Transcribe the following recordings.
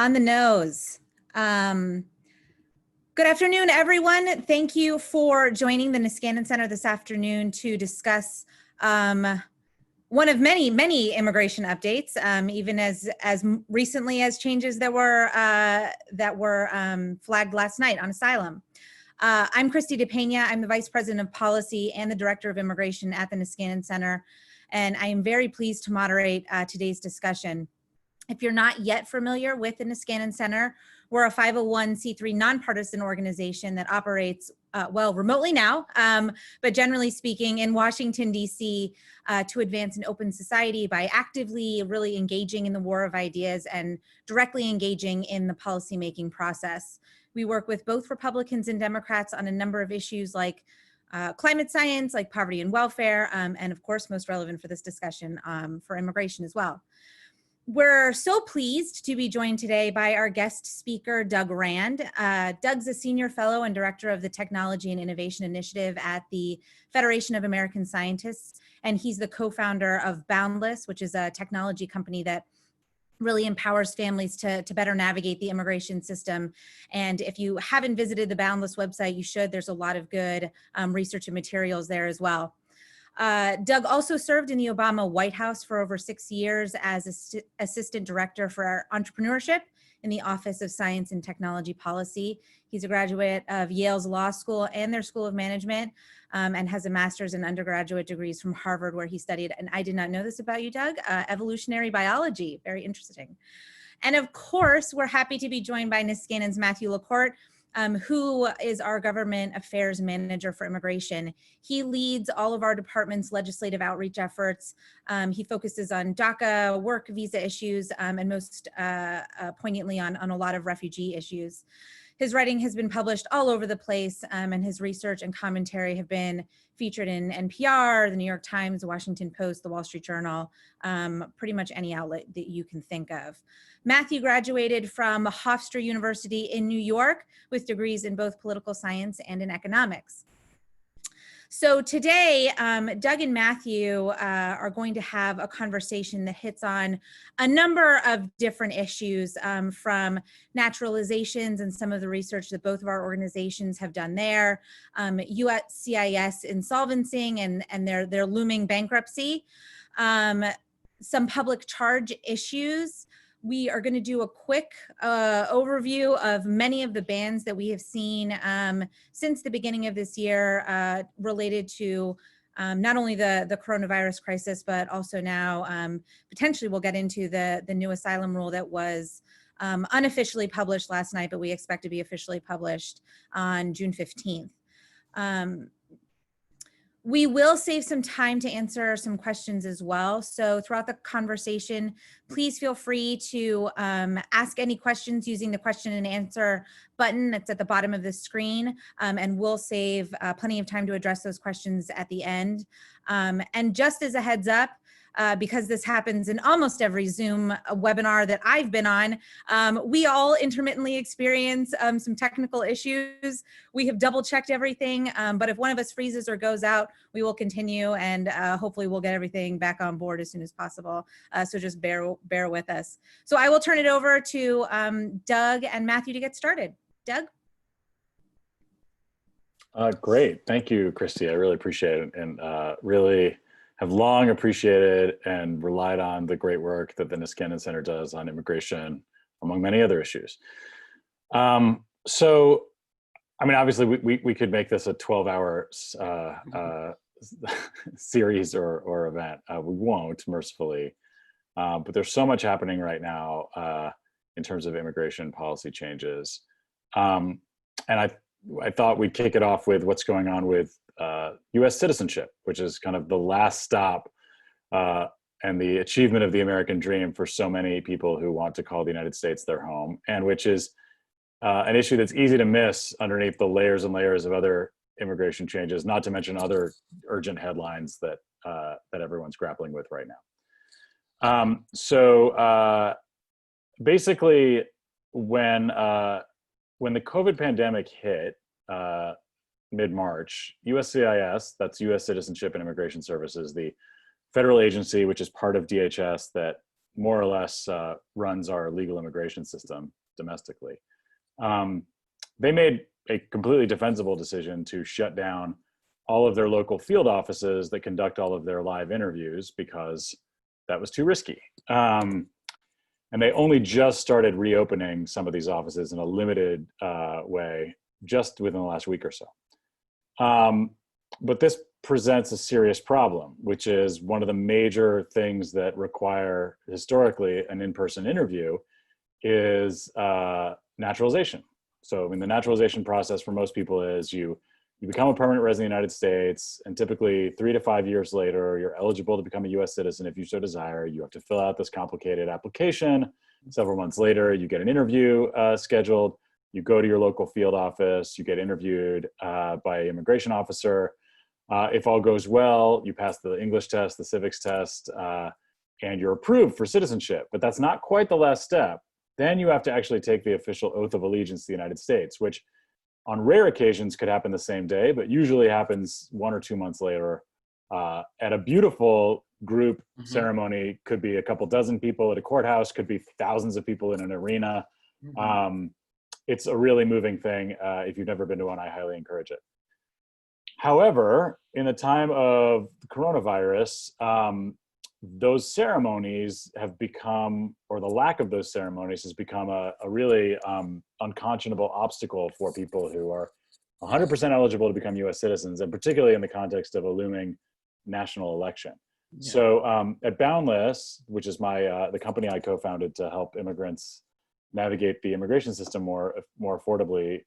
On the nose. Good afternoon, everyone. Thank you for joining the Niskanen Center this afternoon to discuss one of many immigration updates, even as recently as changes that were flagged last night on asylum. I'm Christy DePena. I'm the Vice President of Policy and the Director of Immigration at the Niskanen Center, and I am very pleased to moderate today's discussion. If you're not yet familiar with the Niskanen Center, we're a 501c3 nonpartisan organization that operates, well, remotely now, but generally speaking in Washington, D.C. To advance an open society by actively really engaging in the war of ideas and directly engaging in the policymaking process. We work with both Republicans and Democrats on a number of issues like climate science, like poverty and welfare, and of course, most relevant for this discussion, for immigration as well. We're so pleased to be joined today by our guest speaker, Doug Rand. Doug's a senior fellow and director of the Technology and Innovation Initiative at the Federation of American Scientists, and he's the co-founder of Boundless, which is a technology company that really empowers families to better navigate the immigration system. And if you haven't visited the Boundless website, you should. There's a lot of good research and materials there as well. Doug also served in the Obama White House for over 6 years as Assistant Director for Entrepreneurship in the Office of Science and Technology Policy. He's a graduate of Yale's Law School and their School of Management, and has a master's and undergraduate degrees from Harvard, where he studied, and I did not know this about you, Doug, evolutionary biology. Very interesting. And of course, we're happy to be joined by Niskanen's Matthew La Corte, who is our government affairs manager for immigration. He leads all of our department's legislative outreach efforts. He focuses on Daca, work visa issues, and most poignantly on a lot of refugee issues. His writing has been published all over the place, and his research and commentary have been featured in NPR, the New York Times, the Washington Post, the Wall Street Journal, pretty much any outlet that you can think of. Matthew graduated from Hofstra University in New York with degrees in both political science and in economics. So today, Doug and Matthew are going to have a conversation that hits on a number of different issues, from naturalizations and some of the research that both of our organizations have done there, USCIS insolvency and their looming bankruptcy, some public charge issues. We are going to do a quick overview of many of the bans that we have seen since the beginning of this year related to not only the coronavirus crisis, but also now potentially we'll get into the new asylum rule that was unofficially published last night, but we expect to be officially published on June 15th. We will save some time to answer some questions as well. So throughout the conversation, please feel free to ask any questions using the question and answer button that's at the bottom of the screen, and we'll save plenty of time to address those questions at the end. And just as a heads up, because this happens in almost every Zoom webinar that I've been on, we all intermittently experience some technical issues. We have double checked everything, but if one of us freezes or goes out, we will continue, and hopefully we'll get everything back on board as soon as possible. So just bear with us. So I will turn it over to Doug and Matthew to get started. Doug? Great, thank you, Christy. I really appreciate it, and really have long appreciated and relied on the great work that the Niskanen Center does on immigration, among many other issues. So, I mean, obviously we could make this a 12-hour series or event. We won't, mercifully, but there's so much happening right now in terms of immigration policy changes. And I thought we'd kick it off with what's going on with U.S. citizenship, which is kind of the last stop and the achievement of the American dream for so many people who want to call the United States their home, and which is an issue that's easy to miss underneath the layers and layers of other immigration changes, not to mention other urgent headlines that that everyone's grappling with right now. Basically, when the COVID pandemic hit mid-March, USCIS, that's U.S. Citizenship and Immigration Services, the federal agency which is part of DHS that more or less runs our legal immigration system domestically. They made a completely defensible decision to shut down all of their local field offices that conduct all of their live interviews because that was too risky. And they only just started reopening some of these offices in a limited way just within the last week or so. But this presents a serious problem, which is one of the major things that require historically an in-person interview is naturalization. So I mean, the naturalization process for most people is you become a permanent resident of the United States, and typically 3 to 5 years later, you're eligible to become a US citizen if you so desire. You have to fill out this complicated application. Several months later, you get an interview scheduled. You go to your local field office, you get interviewed by an immigration officer. If all goes well, you pass the English test, the civics test, and you're approved for citizenship. But that's not quite the last step. Then you have to actually take the official oath of allegiance to the United States, which on rare occasions could happen the same day, but usually happens 1 or 2 months later at a beautiful group ceremony. Could be a couple dozen people at a courthouse, could be thousands of people in an arena. It's a really moving thing. If you've never been to one, I highly encourage it. However, in the time of the coronavirus, those ceremonies have become, or the lack of those ceremonies has become a really unconscionable obstacle for people who are 100% eligible to become US citizens, and particularly in the context of a looming national election. Yeah. So at Boundless, which is the company I co-founded to help immigrants navigate the immigration system more affordably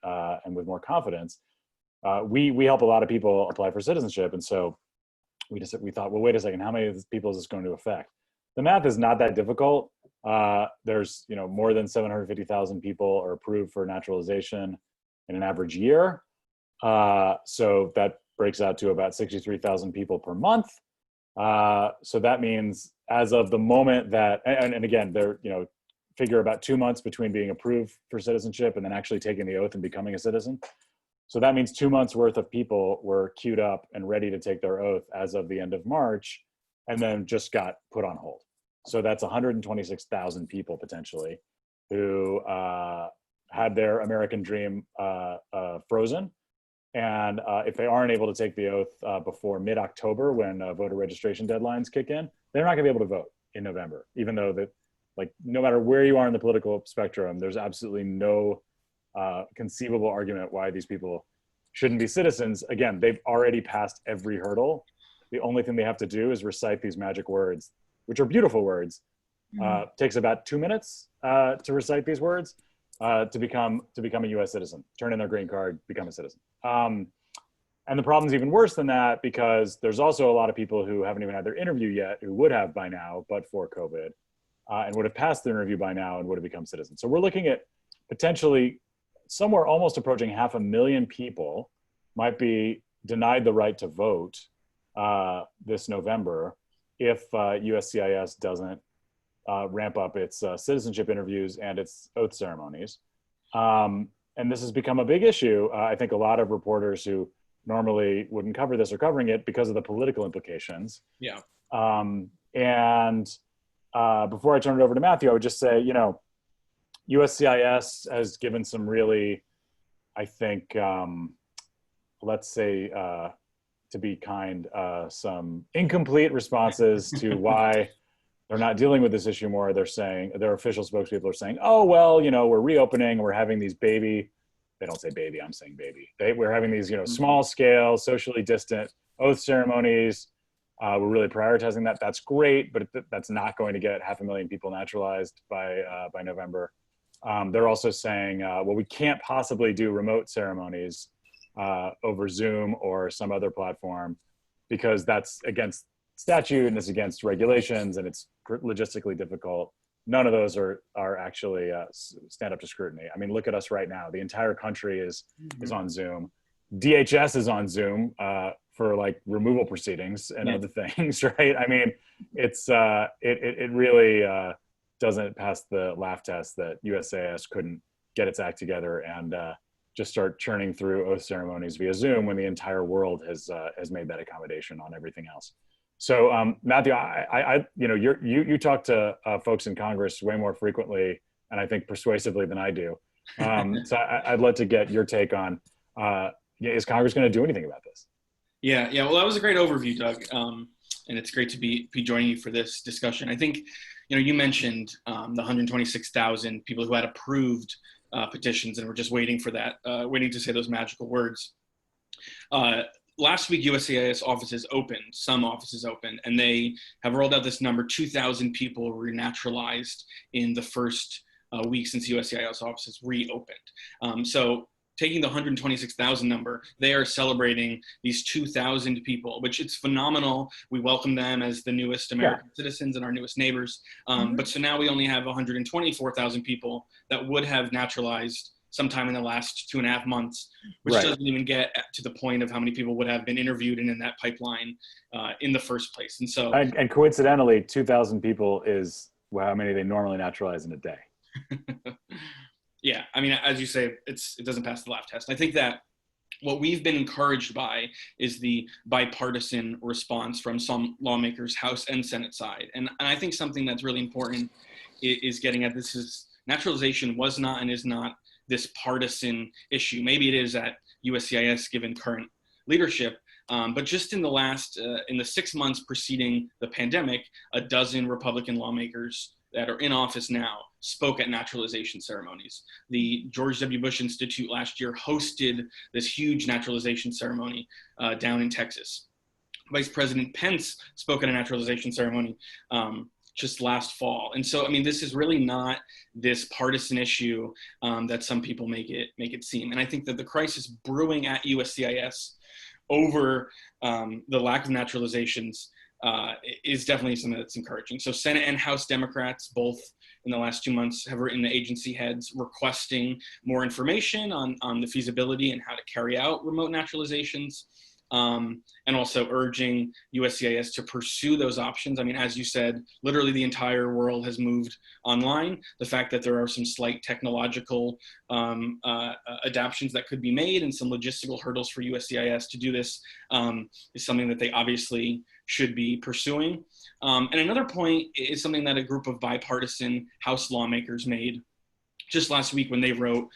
and with more confidence, we help a lot of people apply for citizenship. And so we thought, well, wait a second, how many people is this going to affect? The math is not that difficult. There's more than 750,000 people are approved for naturalization in an average year. So that breaks out to about 63,000 people per month. So that means as of the moment that, and again, they're, figure about 2 months between being approved for citizenship and then actually taking the oath and becoming a citizen. So that means 2 months worth of people were queued up and ready to take their oath as of the end of March, and then just got put on hold. So that's 126,000 people potentially who had their American dream frozen. And if they aren't able to take the oath before mid-October, when voter registration deadlines kick in, they're not gonna be able to vote in November, even though that, no matter where you are in the political spectrum, there's absolutely no conceivable argument why these people shouldn't be citizens. Again, they've already passed every hurdle. The only thing they have to do is recite these magic words, which are beautiful words. Takes about 2 minutes to recite these words to become a US citizen, turn in their green card, become a citizen. And the problem's even worse than that, because there's also a lot of people who haven't even had their interview yet, who would have by now, but for COVID, and would have passed their interview by now and would have become citizens. So we're looking at potentially somewhere almost approaching 500,000 people might be denied the right to vote this November if USCIS doesn't ramp up its citizenship interviews and its oath ceremonies. And this has become a big issue. I think a lot of reporters who normally wouldn't cover this are covering it because of the political implications. Yeah. And before I turn it over to Matthew, I would just say, USCIS has given some really, I think, let's say, to be kind, some incomplete responses to why they're not dealing with this issue more. They're saying, their official spokespeople are saying, oh, well, we're reopening, we're having these they don't say baby, I'm saying baby. We're having these, small scale, socially distant oath ceremonies. We're really prioritizing that. That's great, but that's not going to get 500,000 people naturalized by November. They're also saying, well, we can't possibly do remote ceremonies over Zoom or some other platform because that's against statute and it's against regulations and it's logistically difficult. None of those are actually stand up to scrutiny. I mean, look at us right now. The entire country is on Zoom. DHS is on Zoom for removal proceedings and other things, right? I mean, it really doesn't pass the laugh test that USCIS couldn't get its act together and just start churning through oath ceremonies via Zoom when the entire world has made that accommodation on everything else. So, Matthew, you talk to folks in Congress way more frequently, and I think persuasively than I do. So, I'd love to get your take on: is Congress going to do anything about this? Yeah. Well, that was a great overview, Doug, and it's great to be joining you for this discussion. I think, you mentioned the 126,000 people who had approved petitions and were just waiting for that, waiting to say those magical words. Last week, USCIS offices opened, some offices opened, and they have rolled out this number. 2,000 people were naturalized in the first week since USCIS offices reopened. So taking the 126,000 number, they are celebrating these 2,000 people, which it's phenomenal. We welcome them as the newest American citizens and our newest neighbors. But so now we only have 124,000 people that would have naturalized sometime in the last 2.5 months, which doesn't even get to the point of how many people would have been interviewed and in that pipeline in the first place. And so, and coincidentally, 2,000 people is how many they normally naturalize in a day. Yeah, I mean, as you say, it doesn't pass the laugh test. I think that what we've been encouraged by is the bipartisan response from some lawmakers, House and Senate side. And I think something that's really important is getting at this is naturalization was not and is not this partisan issue. Maybe it is at USCIS given current leadership, but just in the 6 months preceding the pandemic, a dozen Republican lawmakers that are in office now spoke at naturalization ceremonies. The George W. Bush Institute last year hosted this huge naturalization ceremony down in Texas. Vice President Pence spoke at a naturalization ceremony just last fall. And so, I mean, this is really not this partisan issue that some people make it seem. And I think that the crisis brewing at USCIS over the lack of naturalizations is definitely something that's encouraging. So Senate and House Democrats both in the last 2 months have written the agency heads requesting more information on the feasibility and how to carry out remote naturalizations, and also urging USCIS to pursue those options. I mean, as you said, literally the entire world has moved online. The fact that there are some slight technological adaptations that could be made and some logistical hurdles for USCIS to do this is something that they obviously should be pursuing. And another point is something that a group of bipartisan House lawmakers made just last week when they wrote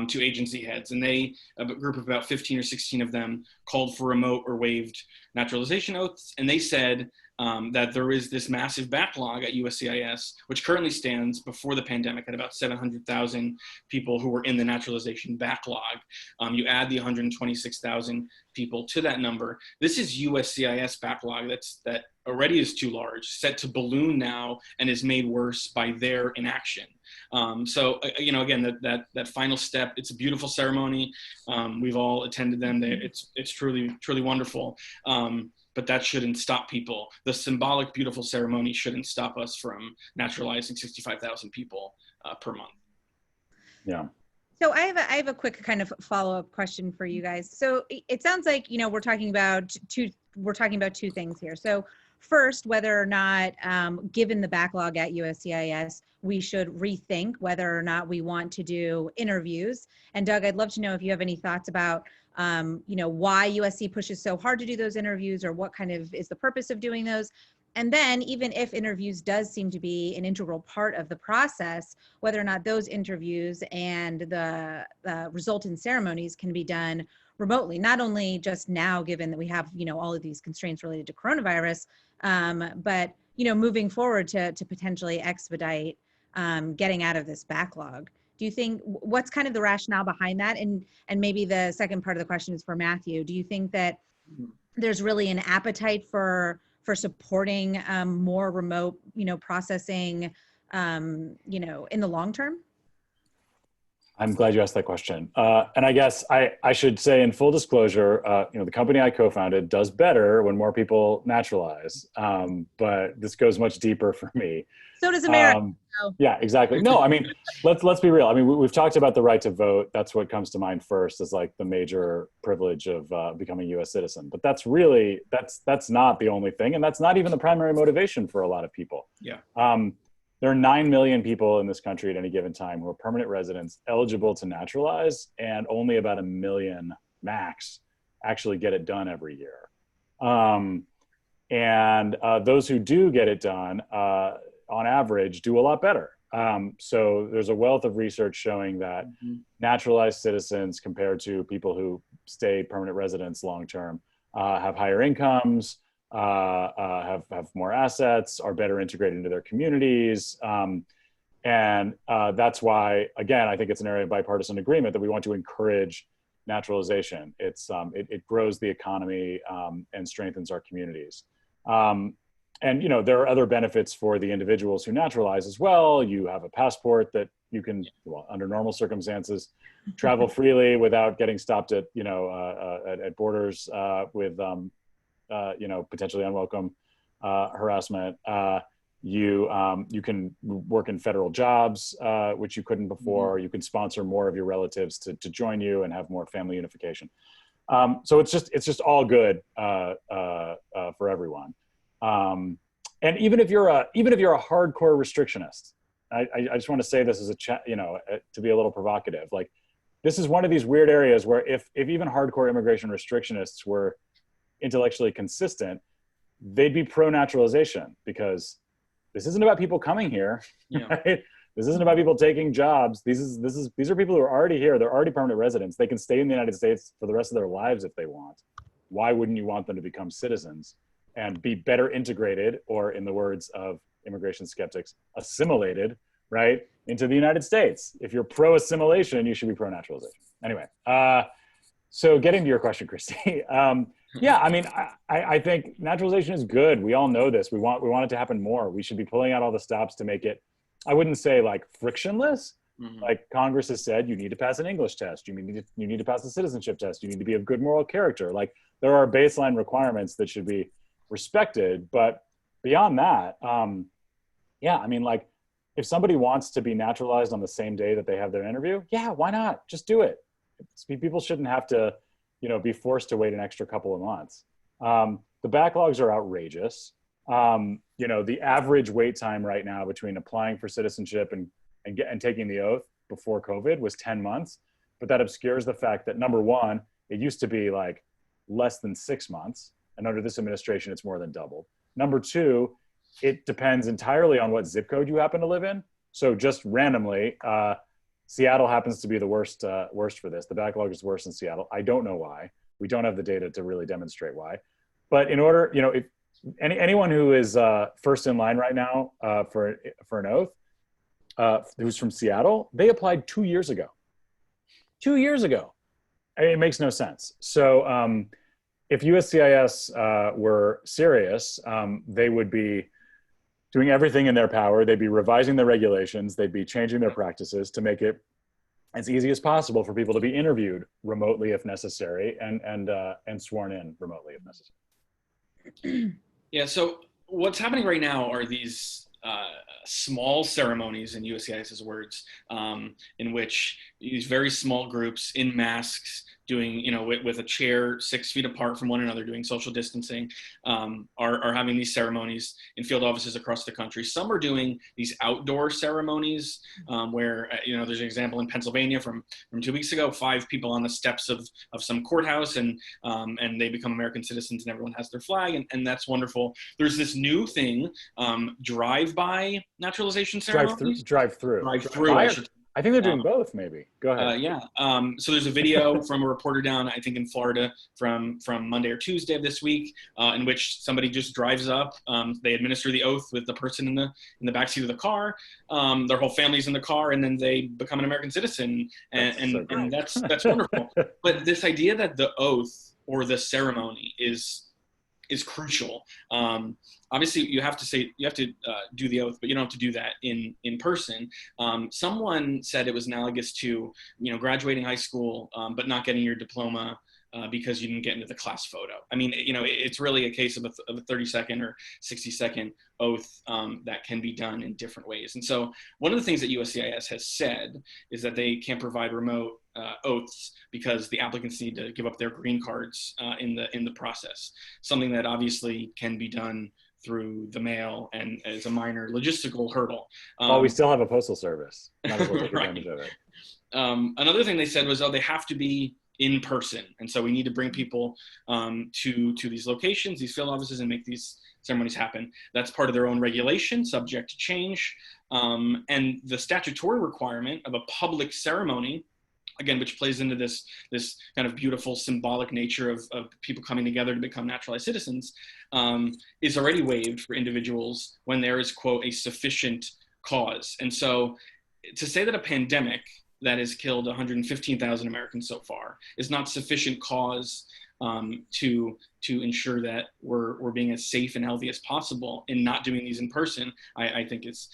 to agency heads, and a group of about 15 or 16 of them called for remote or waived naturalization oaths. And they said that there is this massive backlog at USCIS, which currently stands before the pandemic at about 700,000 people who were in the naturalization backlog. You add the 126,000 people to that number. This is USCIS backlog that already is too large, set to balloon now, and is made worse by their inaction. So, again, that final step, it's a beautiful ceremony. We've all attended them. It's truly, truly wonderful. But that shouldn't stop people. The symbolic, beautiful ceremony shouldn't stop us from naturalizing 65,000 people per month. Yeah. So I have a quick kind of follow-up question for you guys. So it sounds like, we're talking about two things here. So first, whether or not, given the backlog at USCIS, we should rethink whether or not we want to do interviews. And Doug, I'd love to know if you have any thoughts about, why USC pushes so hard to do those interviews, or what kind of is the purpose of doing those. And then even if interviews does seem to be an integral part of the process, whether or not those interviews and the resultant ceremonies can be done remotely, not only just now, given that we have, all of these constraints related to coronavirus, but, moving forward to potentially expedite getting out of this backlog. Do you think, what's kind of the rationale behind that? And maybe the second part of the question is for Matthew. Do you think that there's really an appetite for supporting more remote, processing, in the long term? I'm glad you asked that question. And I guess I should say, in full disclosure, the company I co-founded does better when more people naturalize. But this goes much deeper for me. So does America. Yeah, exactly. No, I mean, let's be real. I mean, we've talked about the right to vote. That's what comes to mind first as like the major privilege of becoming a U.S. citizen. But that's not the only thing, and that's not even the primary motivation for a lot of people. Yeah. There are 9 million people in this country at any given time who are permanent residents eligible to naturalize, and only about 1 million max actually get it done every year. And those who do get it done, on average, do a lot better. So there's a wealth of research showing that naturalized citizens compared to people who stay permanent residents long-term have higher incomes, have more assets, are better integrated into their communities. And that's why, again, I think it's an area of bipartisan agreement that we want to encourage naturalization. It grows the economy and strengthens our communities. And, you know, there are other benefits for the individuals who naturalize as well. You have a passport that you can, well, under normal circumstances, travel freely without getting stopped at, you know, at borders with, you know, potentially unwelcome harassment. You can work in federal jobs, which you couldn't before. You can sponsor more of your relatives to join you and have more family unification. So it's just all good for everyone. And even if you're a hardcore restrictionist, I just want to say this as a chat, you know, to be a little provocative. Like, this is one of these weird areas where if even hardcore immigration restrictionists were intellectually consistent, they'd be pro-naturalization, because this isn't about people coming here, right? This isn't about people taking jobs. These are people who are already here. They're already permanent residents. They can stay in the United States for the rest of their lives if they want. Why wouldn't you want them to become citizens and be better integrated, or in the words of immigration skeptics, assimilated, right, into the United States? If you're pro-assimilation, you should be pro-naturalization. Anyway, so getting to your question, Christy, yeah, I mean, I think naturalization is good. We all know this. We want it to happen more. We should be pulling out all the stops to make it, I wouldn't say like frictionless. Like Congress has said, you need to pass an English test. You need to pass a citizenship test. You need to be of good moral character. Like, there are baseline requirements that should be respected. But beyond that, yeah, I mean, like, if somebody wants to be naturalized on the same day that they have their interview, yeah, why not? Just do it. People shouldn't have to, you know, be forced to wait an extra couple of months. The backlogs are outrageous. You know, the average wait time right now between applying for citizenship and taking the oath before COVID was 10 months. But that obscures the fact that, number one, it used to be like less than 6 months. And under this administration, it's more than doubled. Number two, it depends entirely on what zip code you happen to live in. So just randomly, Seattle happens to be the worst for this. The backlog is worse in Seattle. I don't know why. We don't have the data to really demonstrate why. But in order, you know, if anyone who is first in line right now for an oath, who's from Seattle, they applied 2 years ago. 2 years ago. It makes no sense. So if USCIS were serious, they would be doing everything in their power. They'd be revising their regulations. They'd be changing their practices to make it as easy as possible for people to be interviewed remotely if necessary, and sworn in remotely if necessary. Yeah, so what's happening right now are these small ceremonies, in USCIS's words, in which these very small groups in masks doing, you know, with a chair 6 feet apart from one another, doing social distancing, are having these ceremonies in field offices across the country. Some are doing these outdoor ceremonies where, you know, there's an example in Pennsylvania from 2 weeks ago, 5 people on the steps of some courthouse, and they become American citizens, and everyone has their flag, and that's wonderful. There's this new thing, drive-by naturalization ceremonies. Drive-through. I think they're doing both, maybe. Go ahead. Yeah. So there's a video from a reporter down, I think in Florida, from Monday or Tuesday of this week, in which somebody just drives up. They administer the oath with the person in the backseat of the car. Their whole family's in the car, and then they become an American citizen, and that's wonderful. But this idea that the oath or the ceremony is crucial. Obviously, you have to do the oath, but you don't have to do that in person. Someone said it was analogous to, you know, graduating high school, but not getting your diploma because you didn't get into the class photo. I mean, you know, it's really a case of a 30-second or 60-second oath that can be done in different ways. And so one of the things that USCIS has said is that they can't provide remote oaths because the applicants need to give up their green cards in the process, something that obviously can be done through the mail and as a minor logistical hurdle. We still have a postal service. Might as well take advantage of it. Another thing they said was, they have to be in person. And so we need to bring people to these locations, these field offices, and make these ceremonies happen. That's part of their own regulation, subject to change. And the statutory requirement of a public ceremony, again, which plays into this kind of beautiful symbolic nature of people coming together to become naturalized citizens, is already waived for individuals when there is, quote, a sufficient cause. And so to say that a pandemic that has killed 115,000 Americans so far is not sufficient cause to ensure that we're being as safe and healthy as possible in not doing these in person, I think is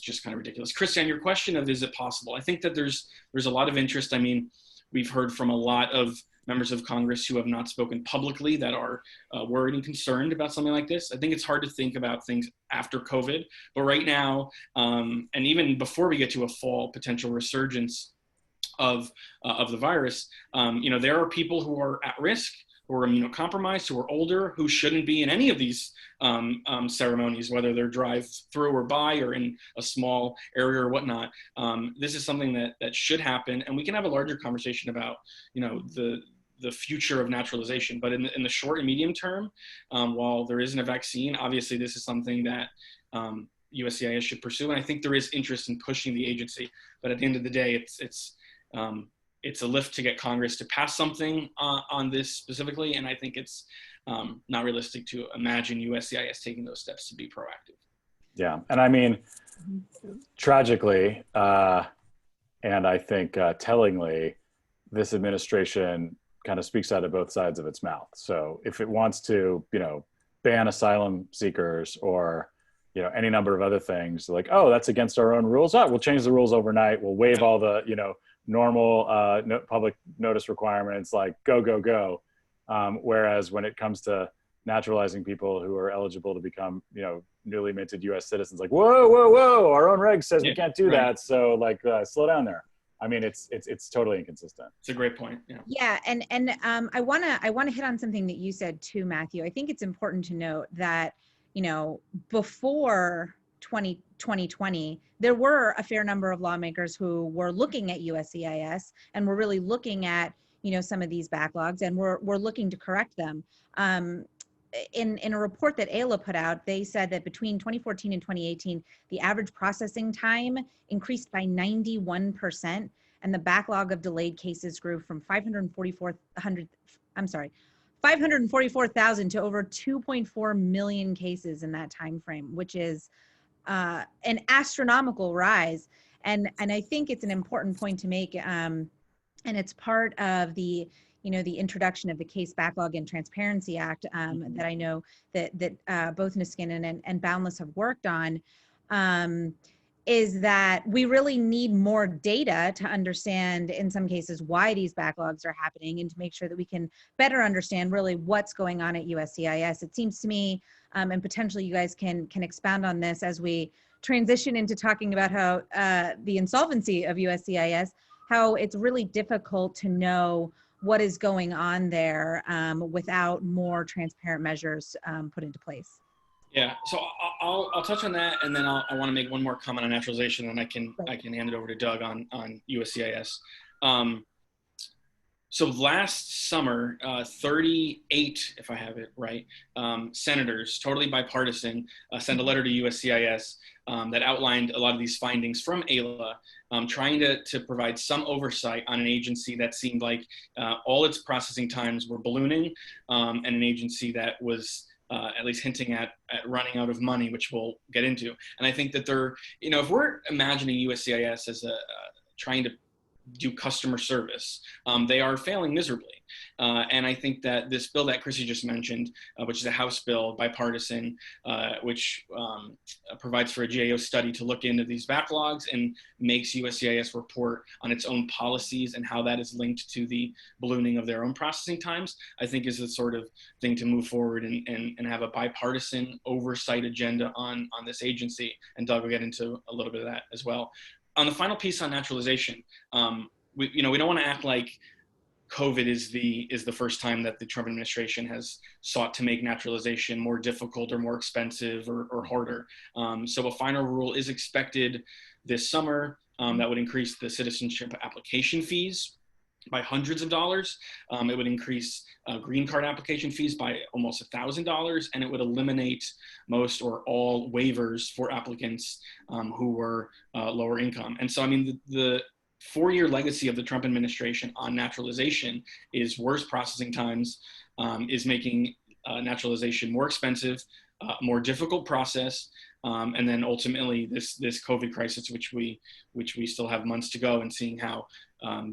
just kind of ridiculous. Christy, on your question of is it possible, I think that there's a lot of interest. I mean, we've heard from a lot of members of Congress who have not spoken publicly that are worried and concerned about something like this. I think it's hard to think about things after COVID, but right now, and even before we get to a fall potential resurgence of the virus, there are people who are at risk, who are immunocompromised, who are older, who shouldn't be in any of these ceremonies, whether they're drive-through or by or in a small area or whatnot. This is something that should happen, and we can have a larger conversation about, the future of naturalization. But in the short and medium term, while there isn't a vaccine, obviously this is something that USCIS should pursue, and I think there is interest in pushing the agency. But at the end of the day, it's a lift to get Congress to pass something on this specifically, and I think it's not realistic to imagine USCIS taking those steps to be proactive. Yeah, and I mean, tragically, and I think tellingly, this administration kind of speaks out of both sides of its mouth. So if it wants to, ban asylum seekers or, any number of other things, like, oh, that's against our own rules. Oh, we'll change the rules overnight. We'll waive all the, normal public notice requirements, like go. Whereas when it comes to naturalizing people who are eligible to become, newly minted U.S. citizens, like, whoa, our own reg says we can't do that. So slow down there. I mean, it's totally inconsistent. It's a great point. Yeah. And I want to hit on something that you said too, Matthew. I think it's important to note that, before 2020, there were a fair number of lawmakers who were looking at USCIS and were really looking at, some of these backlogs, and we're looking to correct them. In a report that AILA put out, they said that between 2014 and 2018, the average processing time increased by 91%, and the backlog of delayed cases grew from 544,000 to over 2.4 million cases in that time frame, which is an astronomical rise. And I think it's an important point to make, and it's part of the the introduction of the Case Backlog and Transparency Act that I know that both Niskanen and Boundless have worked on, is that we really need more data to understand, in some cases, why these backlogs are happening, and to make sure that we can better understand really what's going on at USCIS. It seems to me, and potentially you guys can expound on this as we transition into talking about how the insolvency of USCIS, how it's really difficult to know what is going on there without more transparent measures put into place. Yeah, so I'll touch on that, and then I want to make one more comment on naturalization, and I can hand it over to Doug on USCIS. So last summer, 38, if I have it right, senators, totally bipartisan, sent a letter to USCIS that outlined a lot of these findings from AILA, trying to provide some oversight on an agency that seemed like all its processing times were ballooning, and an agency that was at least hinting at running out of money, which we'll get into. And I think that they're, if we're imagining USCIS as trying to do customer service, they are failing miserably. And I think that this bill that Chrissy just mentioned, which is a House bill, bipartisan, which provides for a GAO study to look into these backlogs and makes USCIS report on its own policies and how that is linked to the ballooning of their own processing times, I think is the sort of thing to move forward and have a bipartisan oversight agenda on this agency. And Doug will get into a little bit of that as well. On the final piece on naturalization, we don't want to act like COVID is the first time that the Trump administration has sought to make naturalization more difficult or more expensive or harder. So a final rule is expected this summer that would increase the citizenship application fees by hundreds of dollars. It would increase green card application fees by almost $1,000, and it would eliminate most or all waivers for applicants who were lower income. And so, I mean, the 4-year legacy of the Trump administration on naturalization is worse processing times, is making naturalization more expensive, more difficult process, and then ultimately this COVID crisis, which we still have months to go, and seeing how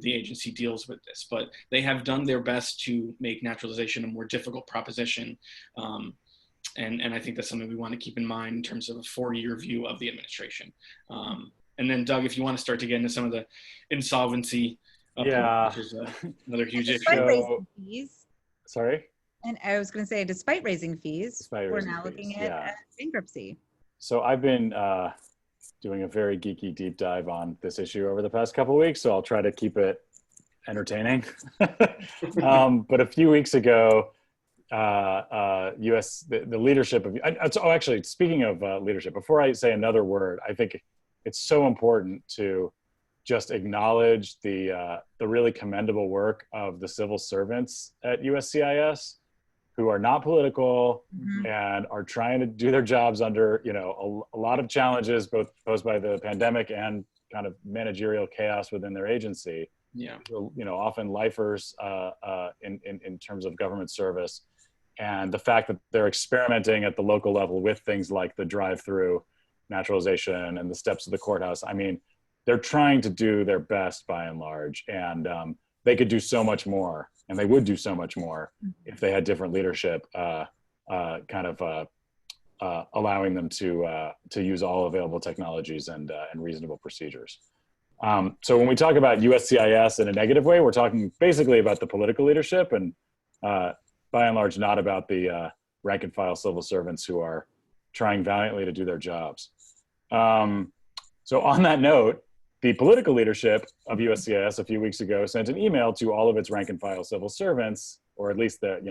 the agency deals with this. But they have done their best to make naturalization a more difficult proposition, and I think that's something we want to keep in mind in terms of a 4-year view of the administration. And then, Doug, if you want to start to get into some of the insolvency, Yeah, which is another huge issue. Despite raising fees, sorry. and I was going to say, despite raising fees, Despite we're raising now fees, looking yeah. at bankruptcy. So I've been doing a very geeky deep dive on this issue over the past couple of weeks, so I'll try to keep it entertaining. But a few weeks ago, the leadership of, actually, speaking of leadership, before I say another word, I think it's so important to just acknowledge the really commendable work of the civil servants at USCIS, who are not political and are trying to do their jobs under, a lot of challenges, both posed by the pandemic and kind of managerial chaos within their agency. Yeah. Often lifers in terms of government service. And the fact that they're experimenting at the local level with things like the drive-through naturalization and the steps of the courthouse. I mean, they're trying to do their best by and large, and they could do so much more, and they would do so much more if they had different leadership, allowing them to use all available technologies and reasonable procedures. So when we talk about USCIS in a negative way, we're talking basically about the political leadership, and by and large, not about the rank and file civil servants who are trying valiantly to do their jobs. So on that note, the political leadership of USCIS a few weeks ago sent an email to all of its rank and file civil servants, or at least that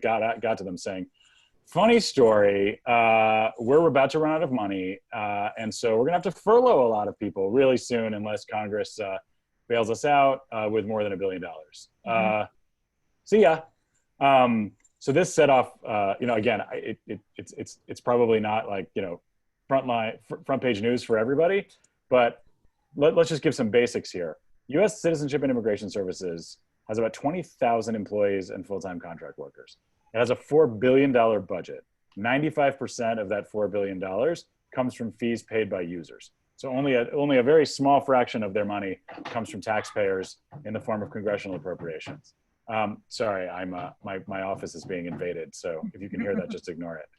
got to them saying, funny story, we're about to run out of money, and so we're gonna have to furlough a lot of people really soon unless Congress bails us out with more than $1 billion. See ya. So this set off, again, it's probably not like, front page news for everybody, but let's just give some basics here. U.S. Citizenship and Immigration Services has about 20,000 employees and full-time contract workers. It has a $4 billion budget. 95% of that $4 billion comes from fees paid by users. So only a very small fraction of their money comes from taxpayers in the form of congressional appropriations. Sorry, my office is being invaded, so if you can hear that, just ignore it.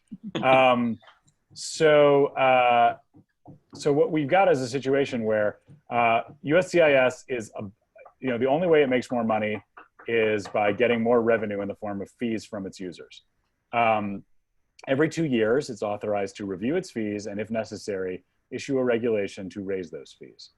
So what we've got is a situation where USCIS is, the only way it makes more money is by getting more revenue in the form of fees from its users. Every 2 years, it's authorized to review its fees and, if necessary, issue a regulation to raise those fees.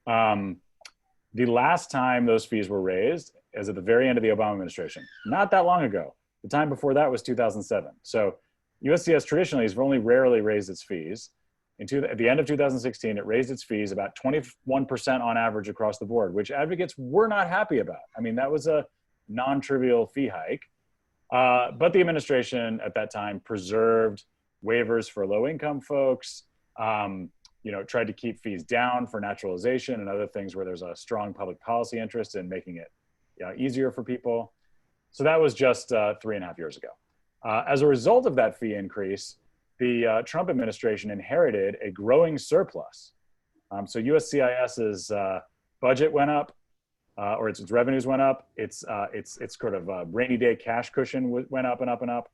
The last time those fees were raised is at the very end of the Obama administration, not that long ago. The time before that was 2007. So USCIS traditionally has only rarely raised its fees. At the end of 2016, it raised its fees about 21% on average across the board, which advocates were not happy about. I mean, that was a non-trivial fee hike. But the administration at that time preserved waivers for low-income folks, tried to keep fees down for naturalization and other things where there's a strong public policy interest in making it easier for people. So that was just 3.5 years ago. As a result of that fee increase, the Trump administration inherited a growing surplus. So USCIS's budget went up, or its revenues went up. Its sort of rainy day cash cushion went up and up and up.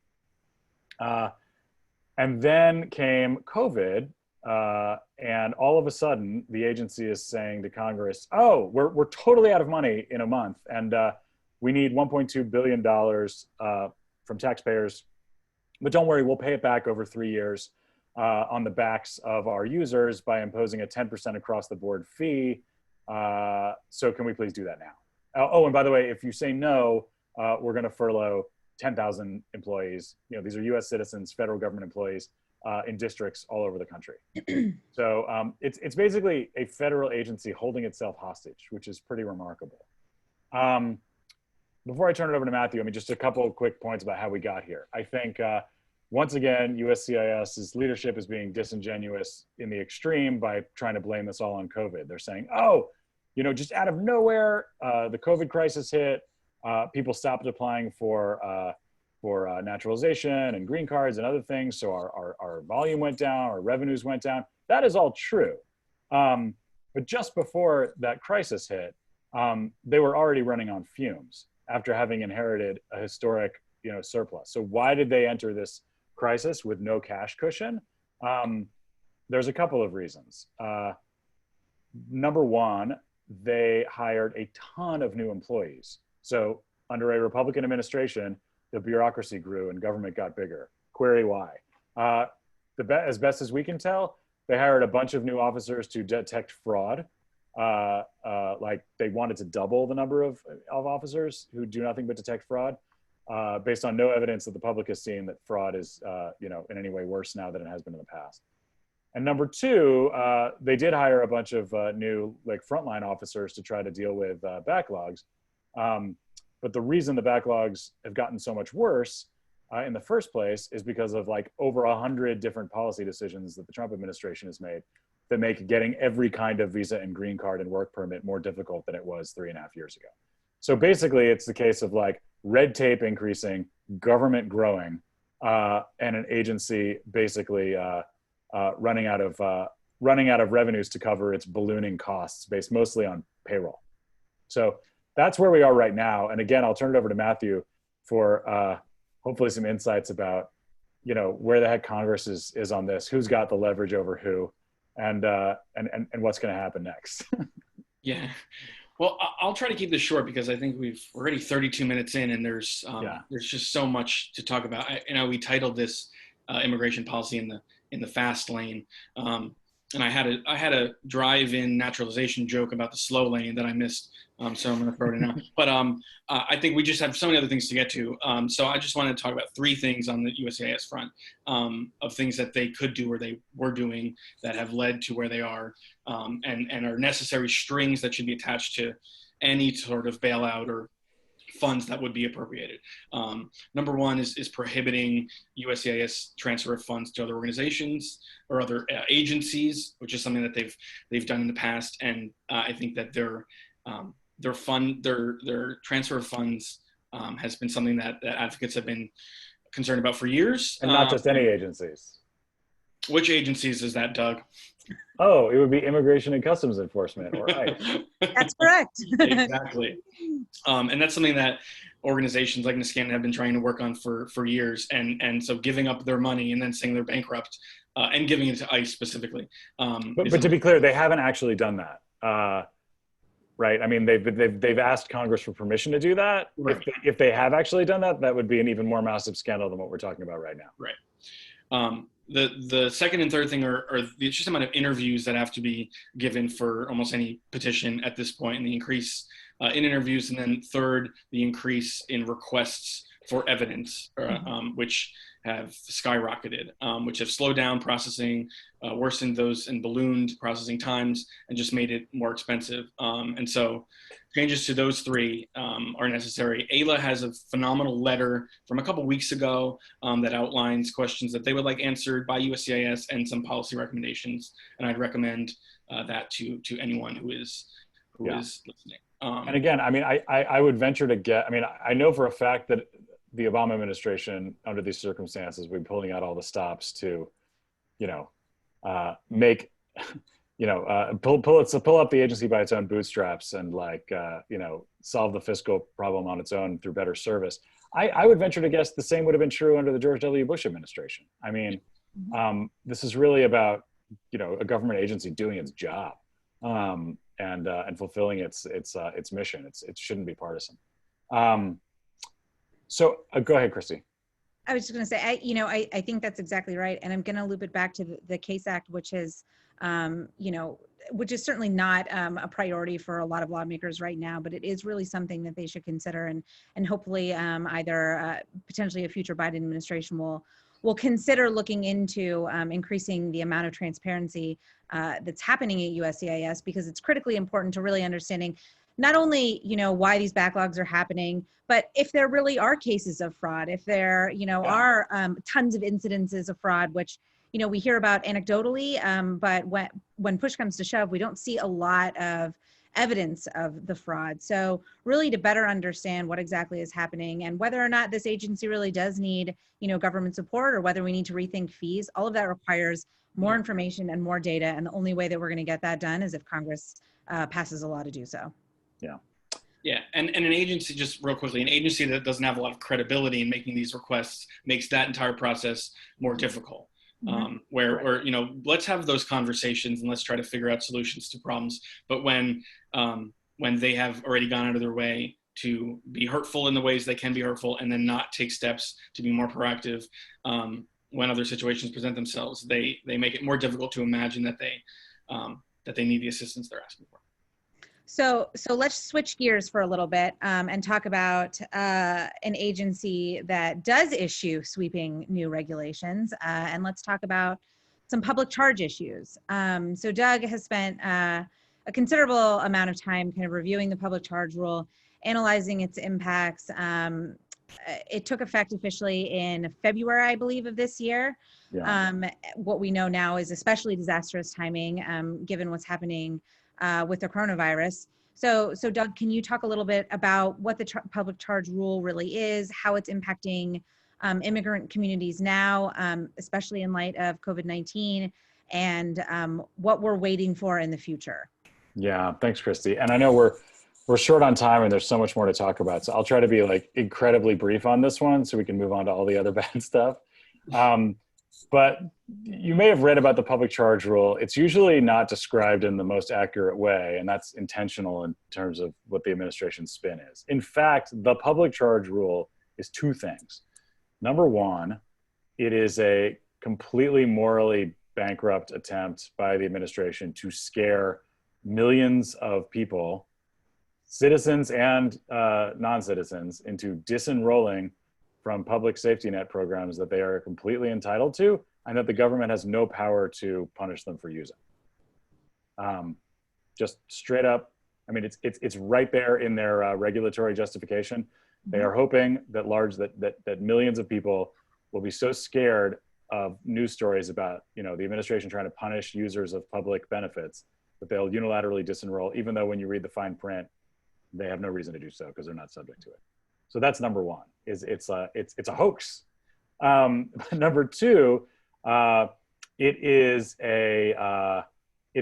And then came COVID, and all of a sudden, the agency is saying to Congress, "Oh, we're totally out of money in a month, and we need $1.2 billion from taxpayers. But don't worry, we'll pay it back over 3 years on the backs of our users by imposing a 10% across the board fee. So can we please do that now? Oh, and by the way, if you say no, we're going to furlough 10,000 employees. These are U.S. citizens, federal government employees in districts all over the country. So it's basically a federal agency holding itself hostage, which is pretty remarkable. Before I turn it over to Matthew, I mean, just a couple of quick points about how we got here. I think, once again, USCIS's leadership is being disingenuous in the extreme by trying to blame this all on COVID. They're saying, oh, you know, just out of nowhere, the COVID crisis hit, people stopped applying for naturalization and green cards and other things. So our volume went down, our revenues went down. That is all true. But just before that crisis hit, they were already running on fumes after having inherited a historic, you know, surplus. So why did they enter this crisis with no cash cushion? There's a couple of reasons. Number one, they hired a ton of new employees. So under a Republican administration, the bureaucracy grew and government got bigger. Query why? As best as we can tell, they hired a bunch of new officers to detect fraud. Like they wanted to double the number of officers who do nothing but detect fraud, based on no evidence that the public has seen that fraud is, you know, in any way worse now than it has been in the past. And number two, they did hire a bunch of new like frontline officers to try to deal with backlogs. But the reason the backlogs have gotten so much worse in the first place is because of like over 100 different policy decisions that the Trump administration has made that make getting every kind of visa and green card and work permit more difficult than it was 3.5 years ago. So basically it's the case of like red tape increasing, government growing, and an agency basically running out of revenues to cover its ballooning costs based mostly on payroll. So that's where we are right now. And again, I'll turn it over to Matthew for hopefully some insights about, you know, where the heck Congress is on this, who's got the leverage over who, and what's going to happen next. Yeah. Well, I'll try to keep this short because I think we're already 32 minutes in, and there's just so much to talk about. We titled this immigration policy in the fast lane, and I had a drive-in naturalization joke about the slow lane that I missed, so I'm going to throw it in now. But I think we just have so many other things to get to. So I just wanted to talk about 3 things on the USCIS front, of things that they could do or they were doing that have led to where they are, and are necessary strings that should be attached to any sort of bailout or funds that would be appropriated. Number one is prohibiting USCIS transfer of funds to other organizations or other agencies, which is something that they've done in the past. And I think that their transfer of funds has been something that advocates have been concerned about for years. And not just any agencies. Which agencies is that, Doug? Oh, it would be Immigration and Customs Enforcement, or ICE. That's correct. Exactly. And that's something that organizations like Niskanen have been trying to work on for years. And so giving up their money and then saying they're bankrupt, and giving it to ICE specifically. But to be clear, they haven't actually done that. Right? I mean, they've asked Congress for permission to do that. Right. If they have actually done that, that would be an even more massive scandal than what we're talking about right now. Right. The second and third thing are the just amount of interviews that have to be given for almost any petition at this point, and the increase in interviews. And then third, the increase in requests for evidence, which have skyrocketed, which have slowed down processing, worsened those and ballooned processing times, and just made it more expensive. And so changes to those 3 are necessary. AILA has a phenomenal letter from a couple weeks ago that outlines questions that they would like answered by USCIS and some policy recommendations. And I'd recommend that to anyone who is listening. And again, I mean, I would venture to get, I mean, I know for a fact that the Obama administration, under these circumstances, would be pulling out all the stops to, you know, make, you know, pull up the agency by its own bootstraps and like, you know, solve the fiscal problem on its own through better service. I would venture to guess the same would have been true under the George W. Bush administration. I mean, this is really about, you know, a government agency doing its job, and fulfilling its mission. It shouldn't be partisan. So go ahead, Christy. I was just going to say, I think that's exactly right. And I'm going to loop it back to the CASE Act, which is, which is certainly not a priority for a lot of lawmakers right now, but it is really something that they should consider. And hopefully either potentially a future Biden administration will consider looking into increasing the amount of transparency that's happening at USCIS, because it's critically important to really understanding not only, why these backlogs are happening, but if there really are cases of fraud, if there, are tons of incidences of fraud, which, we hear about anecdotally, but when push comes to shove, we don't see a lot of evidence of the fraud. So really to better understand what exactly is happening and whether or not this agency really does need, government support, or whether we need to rethink fees, all of that requires more information and more data. And the only way that we're going to get that done is if Congress passes a law to do so. Yeah. Yeah, and an agency, just real quickly, an agency that doesn't have a lot of credibility in making these requests makes that entire process more difficult. Where let's have those conversations and let's try to figure out solutions to problems. But when they have already gone out of their way to be hurtful in the ways they can be hurtful, and then not take steps to be more proactive when other situations present themselves, they make it more difficult to imagine that they need the assistance they're asking for. So let's switch gears for a little bit and talk about an agency that does issue sweeping new regulations. And let's talk about some public charge issues. So Doug has spent a considerable amount of time kind of reviewing the public charge rule, analyzing its impacts. It took effect officially in February, I believe, of this year. Yeah. What we know now is especially disastrous timing, given what's happening with the coronavirus. So Doug, can you talk a little bit about what the public charge rule really is, how it's impacting immigrant communities now, especially in light of COVID-19, and what we're waiting for in the future? Yeah, thanks, Christy. And I know we're short on time and there's so much more to talk about. So I'll try to be incredibly brief on this one so we can move on to all the other bad stuff. But you may have read about the public charge rule. It's usually not described in the most accurate way, and that's intentional in terms of what the administration's spin is. In fact, the public charge rule is two things. Number one, it is a completely morally bankrupt attempt by the administration to scare millions of people, citizens and non-citizens, into disenrolling from public safety net programs that they are completely entitled to, and that the government has no power to punish them for using. Just straight up, I mean, it's right there in their regulatory justification. They are hoping that that millions of people will be so scared of news stories about the administration trying to punish users of public benefits that they'll unilaterally disenroll, even though when you read the fine print, they have no reason to do so because they're not subject to it. So that's number one. It's a hoax. Number two, it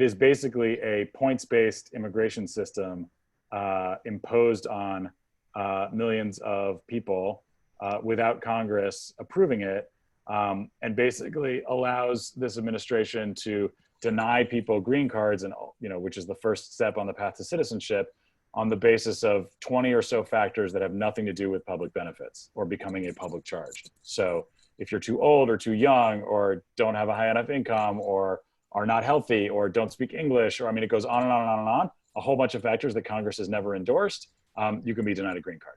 is basically a points-based immigration system imposed on millions of people without Congress approving it, and basically allows this administration to deny people green cards, and which is the first step on the path to citizenship, on the basis of 20 or so factors that have nothing to do with public benefits or becoming a public charge. So if you're too old or too young or don't have a high enough income or are not healthy or don't speak English, or it goes on and on and on and on, a whole bunch of factors that Congress has never endorsed, you can be denied a green card.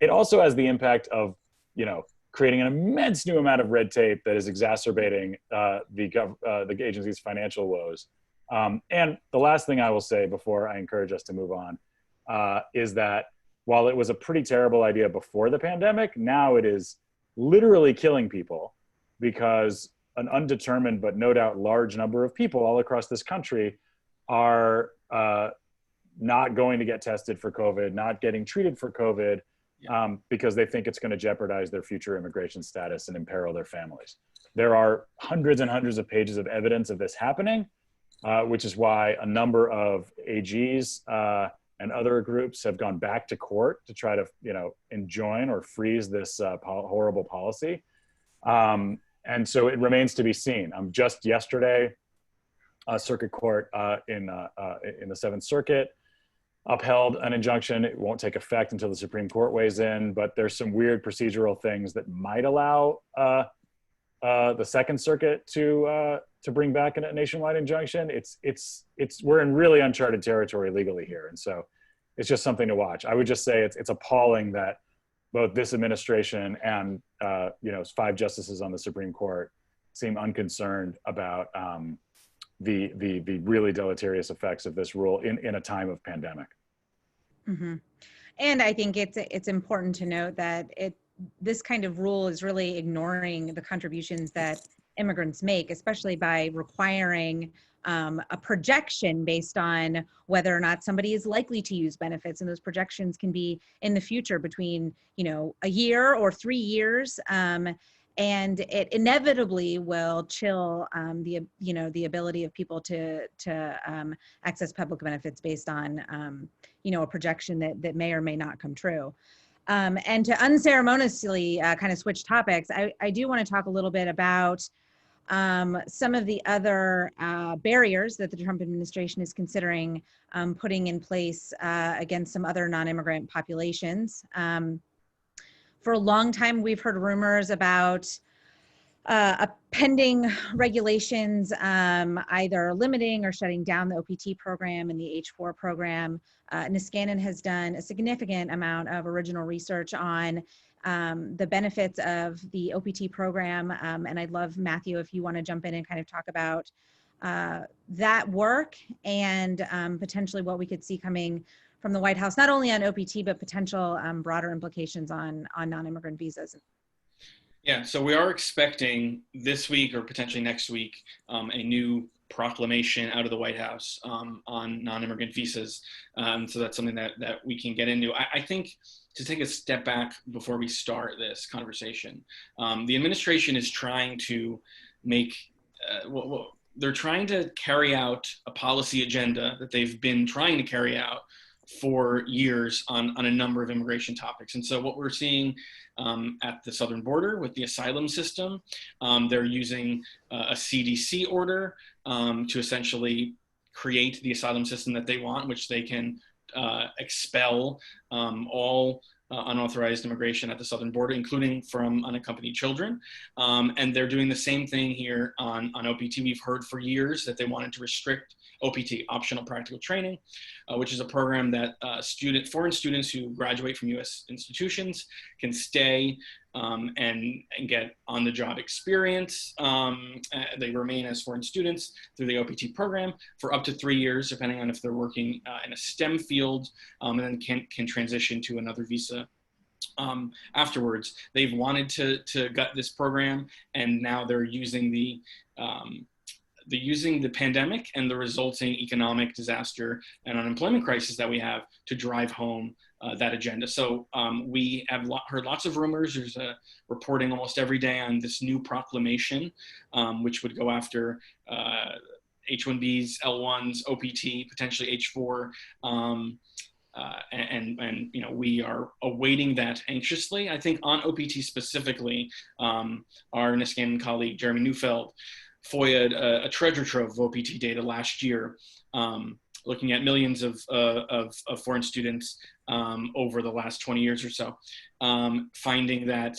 It also has the impact of, creating an immense new amount of red tape that is exacerbating the agency's financial woes. And the last thing I will say before I encourage us to move on is that while it was a pretty terrible idea before the pandemic, now it is literally killing people because an undetermined but no doubt large number of people all across this country are not going to get tested for COVID, not getting treated for COVID, because they think it's going to jeopardize their future immigration status and imperil their families. There are hundreds and hundreds of pages of evidence of this happening, which is why a number of AGs and other groups have gone back to court to try to, enjoin or freeze this horrible policy. And so it remains to be seen. Just yesterday, Circuit Court in the Seventh Circuit upheld an injunction. It won't take effect until the Supreme Court weighs in, but there's some weird procedural things that might allow the Second Circuit to bring back a nationwide injunction. We're in really uncharted territory legally here, and so it's just something to watch. I would just say it's appalling that both this administration and 5 justices on the Supreme Court seem unconcerned about the really deleterious effects of this rule in a time of pandemic. Mhm. And I think it's important to note that this kind of rule is really ignoring the contributions that immigrants make, especially by requiring a projection based on whether or not somebody is likely to use benefits, and those projections can be in the future between a year or 3 years. And it inevitably will chill the ability of people to access public benefits based on a projection that may or may not come true. And to unceremoniously kind of switch topics, I do want to talk a little bit about some of the other barriers that the Trump administration is considering putting in place against some other non-immigrant populations. For a long time, we've heard rumors about pending regulations either limiting or shutting down the OPT program and the H-4 program. Niskanen has done a significant amount of original research on the benefits of the OPT program, and I'd love, Matthew, if you want to jump in and kind of talk about that work and potentially what we could see coming from the White House, not only on OPT, but potential broader implications on non-immigrant visas. Yeah, so we are expecting this week or potentially next week a new proclamation out of the White House on non-immigrant visas. So that's something that we can get into. I think to take a step back before we start this conversation, the administration is trying to make, they're trying to carry out a policy agenda that they've been trying to carry out for years on a number of immigration topics. And so what we're seeing at the southern border with the asylum system, they're using a CDC order to essentially create the asylum system that they want, which they can expel all unauthorized immigration at the southern border, including from unaccompanied children. And they're doing the same thing here on OPT. We've heard for years that they wanted to restrict OPT, optional practical training, which is a program that foreign students who graduate from U.S. institutions can stay and get on-the-job experience. They remain as foreign students through the OPT program for up to 3 years, depending on if they're working in a STEM field, and then can transition to another visa afterwards. They've wanted to gut this program, and now they're using the pandemic and the resulting economic disaster and unemployment crisis that we have to drive home that agenda. So we have heard lots of rumors. There's reporting almost every day on this new proclamation, which would go after H-1Bs, L-1s, OPT, potentially H-4. And we are awaiting that anxiously. I think on OPT specifically, our Niskanen colleague, Jeremy Neufeld, FOIA'd a treasure trove of OPT data last year, looking at millions of foreign students over the last 20 years or so, finding that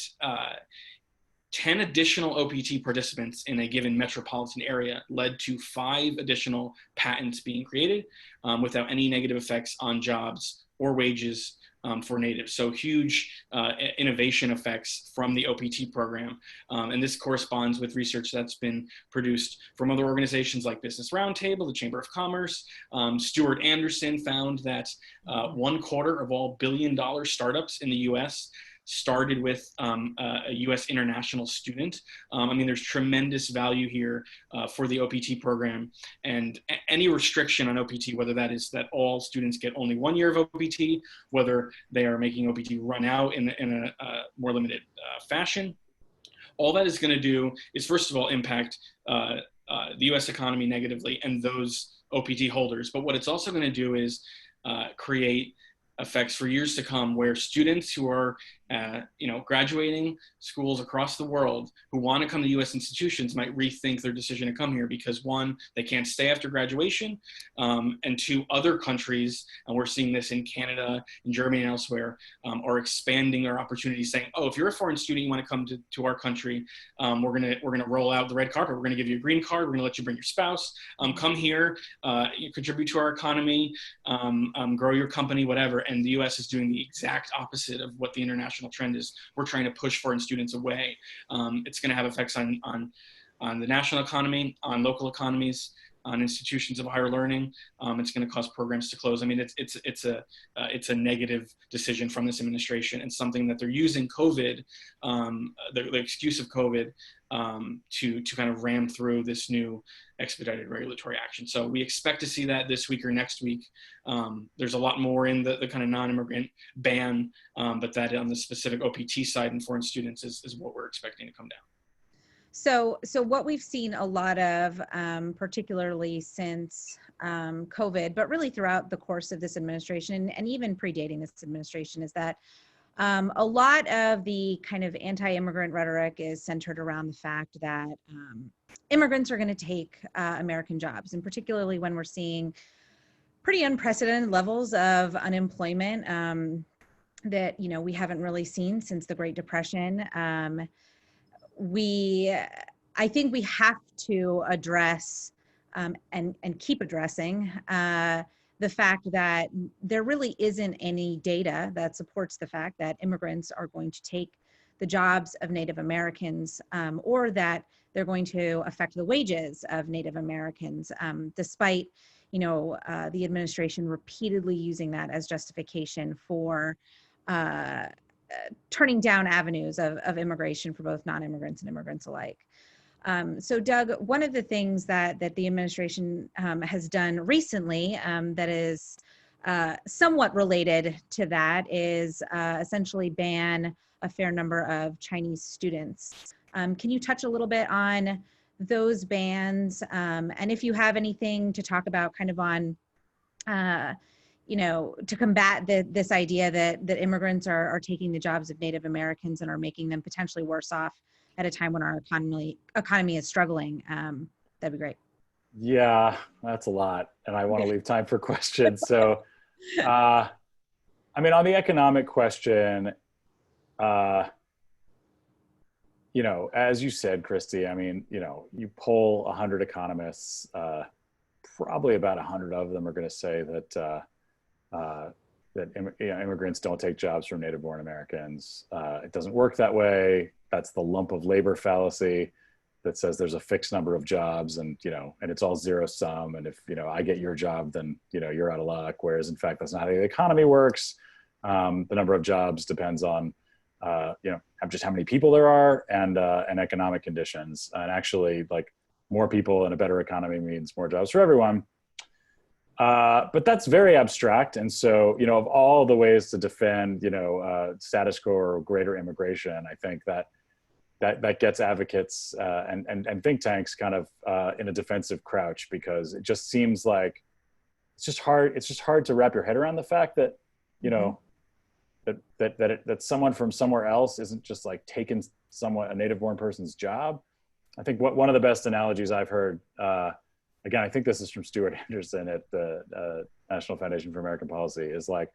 10 additional OPT participants in a given metropolitan area led to 5 additional patents being created without any negative effects on jobs or wages for natives. So huge innovation effects from the OPT program. And this corresponds with research that's been produced from other organizations like Business Roundtable, the Chamber of Commerce. Stuart Anderson found that 1/4 of all billion-dollar startups in the US started with a U.S. international student. I mean, there's tremendous value here for the OPT program, and any restriction on OPT, whether that is that all students get only 1 year of OPT, whether they are making OPT run out in a more limited fashion, all that is going to do is, first of all, impact the U.S. economy negatively and those OPT holders. But what it's also going to do is create effects for years to come, where students who are graduating schools across the world who want to come to U.S. institutions might rethink their decision to come here because, one, they can't stay after graduation, and 2, other countries, and we're seeing this in Canada, in Germany, and elsewhere, are expanding their opportunities, saying, oh, if you're a foreign student, you want to come to our country, we're gonna roll out the red carpet. We're gonna give you a green card. We're gonna let you bring your spouse. Come here, you contribute to our economy, grow your company, whatever. And the U.S. is doing the exact opposite of what the international trend is. We're trying to push foreign students away. It's going to have effects on the national economy, on local economies, on institutions of higher learning. It's going to cause programs to close. I mean, it's a negative decision from this administration, and something that they're using COVID, the excuse of COVID, to kind of ram through this new expedited regulatory action. So we expect to see that this week or next week. There's a lot more in the kind of non-immigrant ban, but that on the specific OPT side and foreign students is what we're expecting to come down. So what we've seen a lot of, particularly since COVID, but really throughout the course of this administration and even predating this administration, is that a lot of the kind of anti-immigrant rhetoric is centered around the fact that immigrants are going to take American jobs, and particularly when we're seeing pretty unprecedented levels of unemployment that we haven't really seen since the Great Depression. I think we have to address and keep addressing the fact that there really isn't any data that supports the fact that immigrants are going to take the jobs of Native Americans, or that they're going to affect the wages of Native Americans, despite the administration repeatedly using that as justification for turning down avenues of immigration for both non-immigrants and immigrants alike. So Doug, one of the things that the administration has done recently that is somewhat related to that is essentially ban a fair number of Chinese students. Can you touch a little bit on those bans, and if you have anything to talk about kind of on to combat this idea that immigrants are taking the jobs of Native Americans and are making them potentially worse off at a time when our economy is struggling? That'd be great. Yeah, that's a lot. And I want to leave time for questions. So, I mean, on the economic question, as you said, Christy, I mean, you poll 100 economists, probably about 100 of them are going to say that immigrants don't take jobs from native-born Americans. It doesn't work that way. That's the lump of labor fallacy that says there's a fixed number of jobs, and and it's all zero sum. And if I get your job, then you're out of luck. Whereas in fact, that's not how the economy works. The number of jobs depends on just how many people there are and economic conditions. And actually, like, more people and a better economy means more jobs for everyone. But that's very abstract. And so, of all the ways to defend, status quo or greater immigration, I think that gets advocates and think tanks kind of in a defensive crouch, because it just seems like it's just hard to wrap your head around the fact that, that someone from somewhere else isn't just like taking a native-born person's job. I think one of the best analogies I've heard, again, I think this is from Stuart Anderson at the National Foundation for American Policy, is like,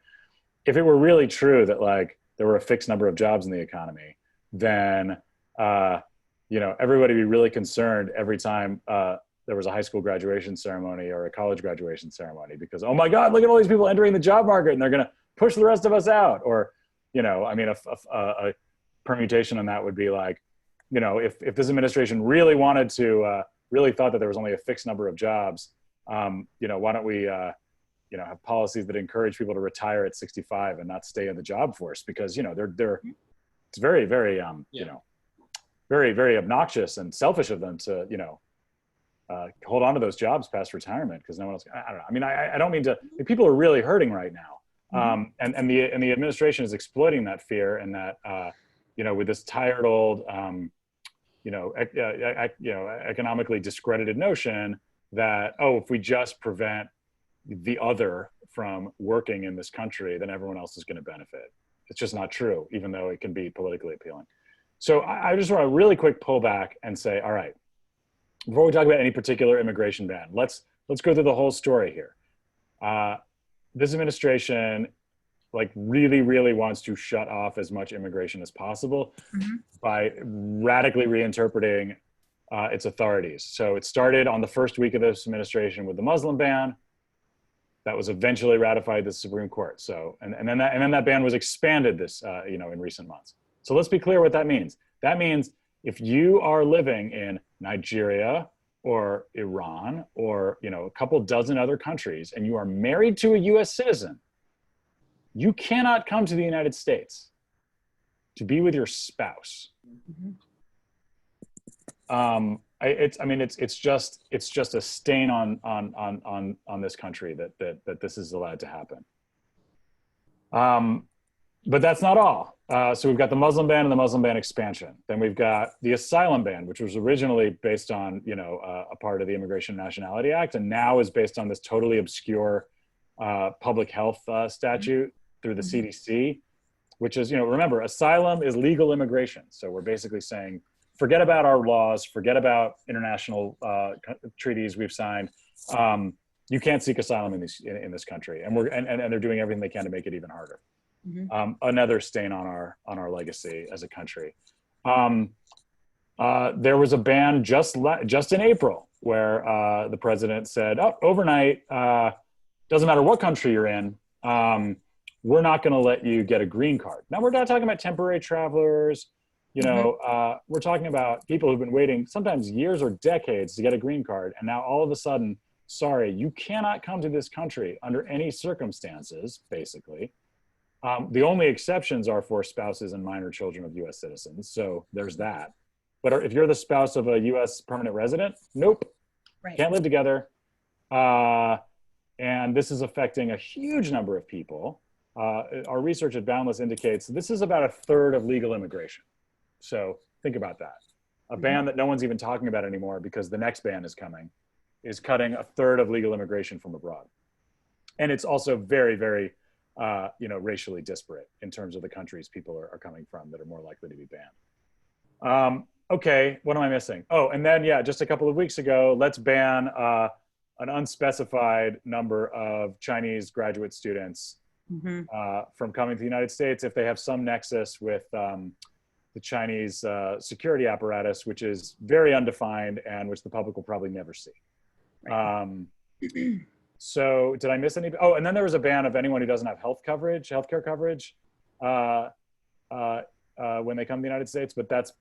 if it were really true that like there were a fixed number of jobs in the economy, then everybody would be really concerned every time there was a high school graduation ceremony or a college graduation ceremony, because, oh my God, look at all these people entering the job market and they're going to push the rest of us out. Or, a permutation on that would be like, if this administration really wanted to, really thought that there was only a fixed number of jobs, why don't we, have policies that encourage people to retire at 65 and not stay in the job force? Because, it's very, very, very, very obnoxious and selfish of them to, hold on to those jobs past retirement, because no one else, I don't know. I mean, I don't mean to, people are really hurting right now. And the administration is exploiting that fear, and that, with this tired old, economically discredited notion that, if we just prevent the other from working in this country, then everyone else is going to benefit. It's just not true, even though it can be politically appealing. So I just want to really quick pull back and say, all right, before we talk about any particular immigration ban, let's go through the whole story here. This administration really, really wants to shut off as much immigration as possible by radically reinterpreting its authorities. So it started on the first week of this administration with the Muslim ban. That was eventually ratified at the Supreme Court. So, and then that ban was expanded in recent months. So let's be clear what that means. That means if you are living in Nigeria or Iran or, you know, a couple dozen other countries, and you are married to a US citizen, you cannot come to the United States to be with your spouse. It's just a stain on this country that this is allowed to happen. But that's not all. So we've got the Muslim ban and the Muslim ban expansion. Then we've got the asylum ban, which was originally based on, you know, a part of the Immigration and Nationality Act, and now is based on this totally obscure public health statute through the CDC, which is, you know, remember, asylum is legal immigration. So we're basically saying, forget about our laws, forget about international treaties we've signed. You can't seek asylum in this country, and they're doing everything they can to make it even harder. Another stain on our legacy as a country. There was a ban just in April where the president said, "Oh, overnight, doesn't matter what country you're in, we're not going to let you get a green card." Now, we're not talking about temporary travelers. You know, we're talking about people who've been waiting sometimes years or decades to get a green card, and now all of a sudden, sorry, you cannot come to this country under any circumstances, basically. The only exceptions are for spouses and minor children of US citizens. So there's that. But if you're the spouse of a US permanent resident, nope, Right. Can't live together. And this is affecting a huge number of people. Our research at Boundless indicates this is about a third of legal immigration. So think about that. A ban that no one's even talking about anymore because the next ban is coming is cutting a third of legal immigration from abroad. And it's also very, very racially disparate in terms of the countries people are coming from that are more likely to be banned. Okay, what am I missing? Oh, and then, yeah, just a couple of weeks ago, let's ban an unspecified number of Chinese graduate students from coming to the United States if they have some nexus with the Chinese security apparatus, which is very undefined and which the public will probably never see. Right. So did I miss any? Oh, and then there was a ban of anyone who doesn't have healthcare coverage when they come to the United States, but that's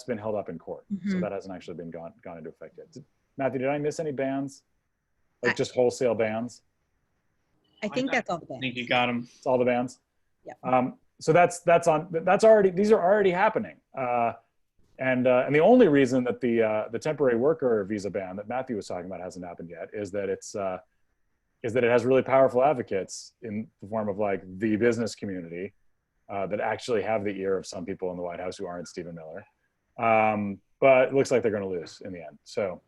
been held up in court. So that hasn't actually been gone into effect yet. Matthew, did I miss any bans? Like just wholesale bans? I think that's all the bans. I think you got them. It's all the bans? Yeah. So that's already, these are already happening. And the only reason that the temporary worker visa ban that Matthew was talking about hasn't happened yet is that it has really powerful advocates in the form of like the business community that actually have the ear of some people in the White House who aren't Stephen Miller. But it looks like they're going to lose in the end. So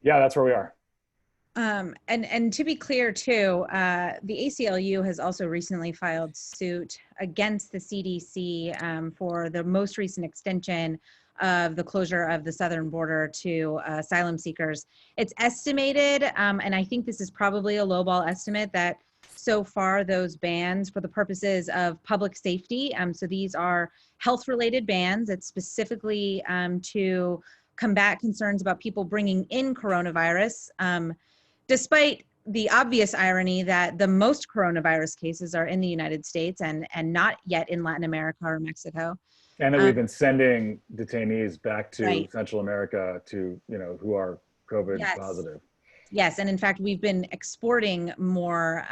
yeah, that's where we are. And to be clear too, the ACLU has also recently filed suit against the CDC for the most recent extension of the closure of the southern border to asylum seekers. It's estimated, and I think this is probably a lowball estimate, that so far those bans for the purposes of public safety, so these are health-related bans. It's specifically to combat concerns about people bringing in coronavirus, despite the obvious irony that the most coronavirus cases are in the United States and not yet in Latin America or Mexico. And that we've been sending detainees back to Right. Central America to, who are COVID positive. Yes, and in fact, we've been exporting more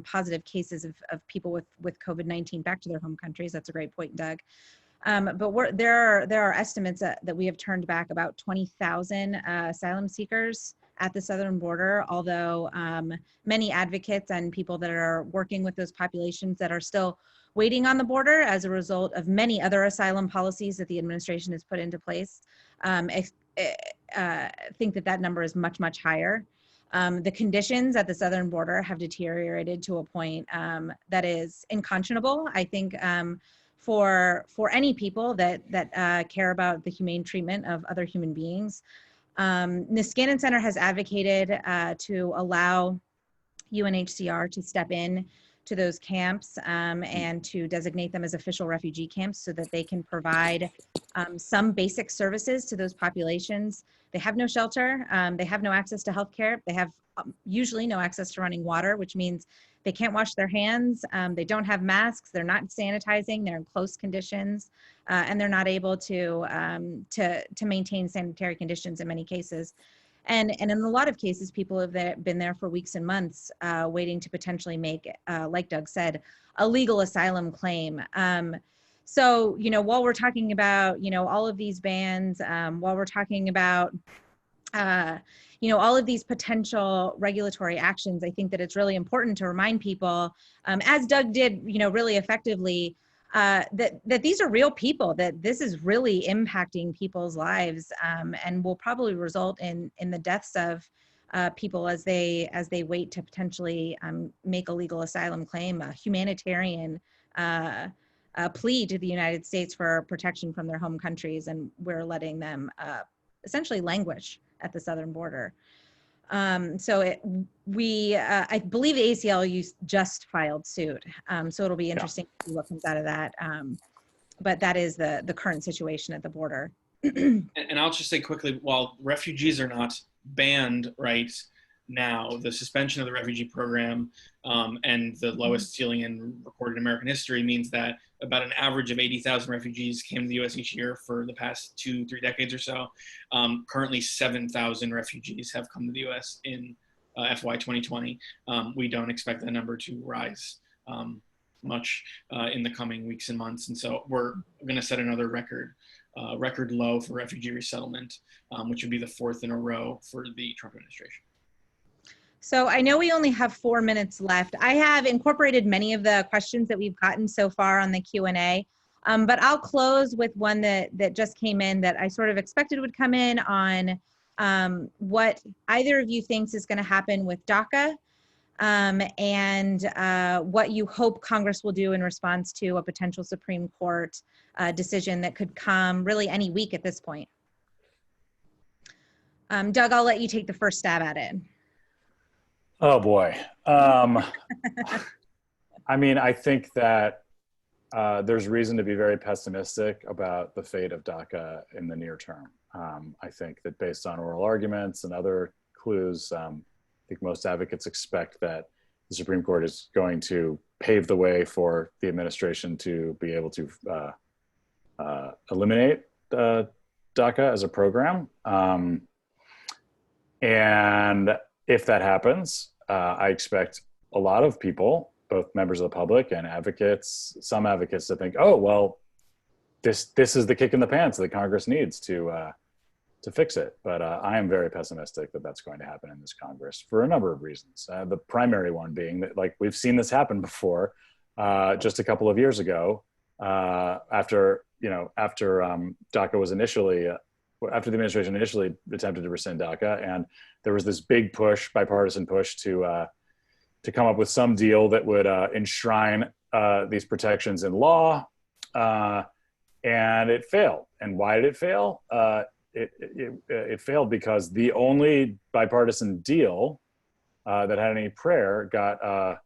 positive cases of people with COVID-19 back to their home countries. That's a great point, Doug. But there are estimates that we have turned back about 20,000 asylum seekers at the southern border, although many advocates and people that are working with those populations that are still waiting on the border as a result of many other asylum policies that the administration has put into place, think that number is much, much higher. The conditions at the southern border have deteriorated to a point that is unconscionable, I think, for any people that care about the humane treatment of other human beings. Niskanen Center has advocated to allow UNHCR to step in to those camps and to designate them as official refugee camps so that they can provide some basic services to those populations. They have no shelter, they have no access to healthcare, they have usually no access to running water, which means They can't wash their hands. They don't have masks. They're not sanitizing. They're in close conditions, and they're not able to maintain sanitary conditions in many cases. And in a lot of cases, people have been there for weeks and months, waiting to potentially make, like Doug said, a legal asylum claim. So, while we're talking about, all of these bans, while we're talking about, all of these potential regulatory actions, I think that it's really important to remind people, as Doug did, really effectively, that these are real people, that this is really impacting people's lives, and will probably result in the deaths of people as they wait to potentially make a legal asylum claim, a humanitarian plea to the United States for protection from their home countries, and we're letting them essentially languish at the southern border. So I believe the ACLU just filed suit. So it'll be interesting to see what comes out of that. But that is the current situation at the border. And I'll just say quickly, while refugees are not banned right now, the suspension of the refugee program and the lowest ceiling in recorded American history means that about an average of 80,000 refugees came to the U.S. each year for the past 2-3 decades or so. Currently, 7,000 refugees have come to the U.S. in FY 2020. We don't expect that number to rise much in the coming weeks and months. And so we're going to set another record low for refugee resettlement, which would be the 4th in a row for the Trump administration. So I know we only have 4 minutes left. I have incorporated many of the questions that we've gotten so far on the Q&A, but I'll close with one that just came in that I sort of expected would come in on what either of you thinks is going to happen with Daca, and what you hope Congress will do in response to a potential Supreme Court decision that could come really any week at this point. Doug, I'll let you take the first stab at it. Oh boy. I mean, I think that there's reason to be very pessimistic about the fate of Daca in the near term. I think that based on oral arguments and other clues, I think most advocates expect that the Supreme Court is going to pave the way for the administration to be able to eliminate Daca as a program. And if that happens, I expect a lot of people, both members of the public and advocates, some advocates, to think, oh, well, this is the kick in the pants that Congress needs to fix it. But I am very pessimistic that that's going to happen in this Congress for a number of reasons. The primary one being that, like, we've seen this happen before, just a couple of years ago, after DACA was initially. After the administration initially attempted to rescind DACA, and there was this big push, bipartisan push, to come up with some deal that would enshrine these protections in law, and it failed. And why did it fail? It failed because the only bipartisan deal that had any prayer got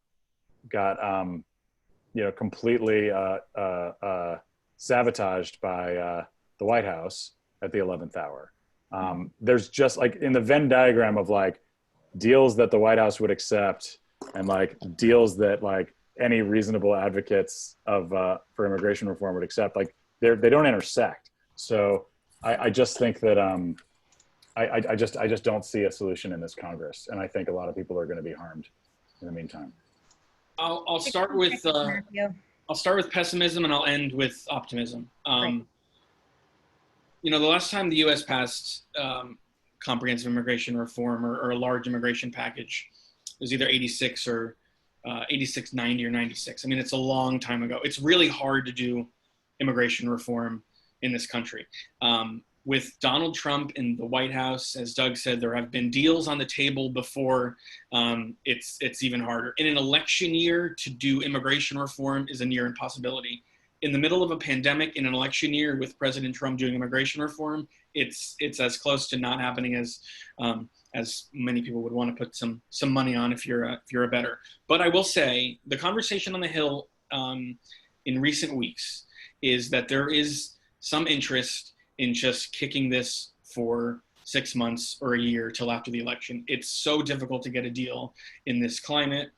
completely sabotaged by the White House at the 11th hour. There's just, like, in the Venn diagram of, like, deals that the White House would accept and, like, deals that, like, any reasonable advocates of for immigration reform would accept, like, they don't intersect. So I just think that I just don't see a solution in this Congress, and I think a lot of people are going to be harmed in the meantime. I'll start with pessimism, and I'll end with optimism. The last time the U.S. passed comprehensive immigration reform or a large immigration package, it was either 86 or 86, 90 or 96. I mean, it's a long time ago. It's really hard to do immigration reform in this country. With Donald Trump in the White House, as Doug said, there have been deals on the table before. It's even harder. In an election year, to do immigration reform is a near impossibility. In the middle of a pandemic, in an election year, with President Trump doing immigration reform, it's as close to not happening as many people would want to put some money on if you're a bettor. But I will say the conversation on the Hill in recent weeks is that there is some interest in just kicking this for 6 months or a year till after the election. It's so difficult to get a deal in this climate.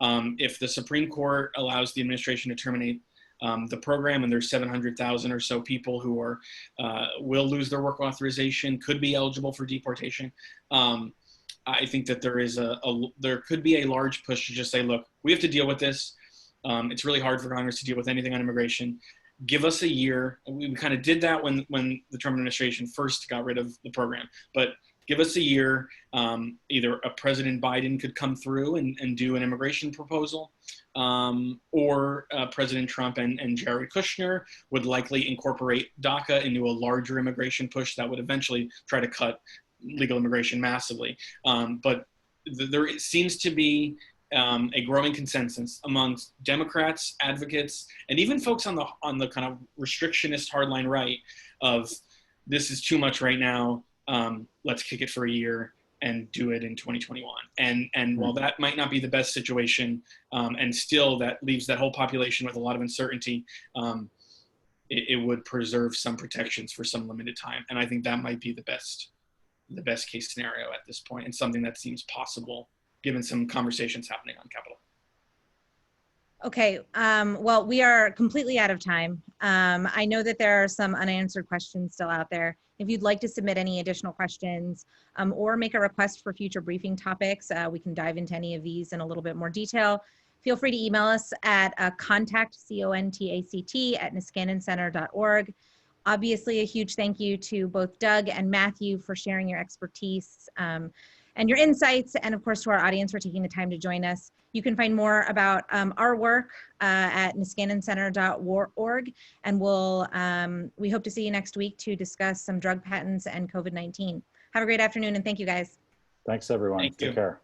If the Supreme Court allows the administration to terminate the program, and there's 700,000 or so people who are will lose their work authorization, could be eligible for deportation. I think that there could be a large push to just say, look, we have to deal with this. It's really hard for Congress to deal with anything on immigration. Give us a year. We kind of did that when the Trump administration first got rid of the program, but give us a year. Either a President Biden could come through and do an immigration proposal, or President Trump and Jared Kushner would likely incorporate Daca into a larger immigration push that would eventually try to cut legal immigration massively. But there seems to be a growing consensus amongst Democrats, advocates, and even folks on the kind of restrictionist hardline right of this is too much right now. Let's kick it for a year and do it in 2021. And while that might not be the best situation, and still that leaves that whole population with a lot of uncertainty, it would preserve some protections for some limited time. And I think that might be the best case scenario at this point, and something that seems possible given some conversations happening on Capitol. Okay, well, we are completely out of time. I know that there are some unanswered questions still out there. If you'd like to submit any additional questions or make a request for future briefing topics, we can dive into any of these in a little bit more detail. Feel free to email us at contact, C-O-N-T-A-C-T, @niskanancenter.org. Obviously, a huge thank you to both Doug and Matthew for sharing your expertise and your insights, and of course to our audience for taking the time to join us. You can find more about our work at niskanancenter.org, and we hope to see you next week to discuss some drug patents and COVID-19. Have a great afternoon, and thank you guys. Thanks everyone. Thank you. Take care.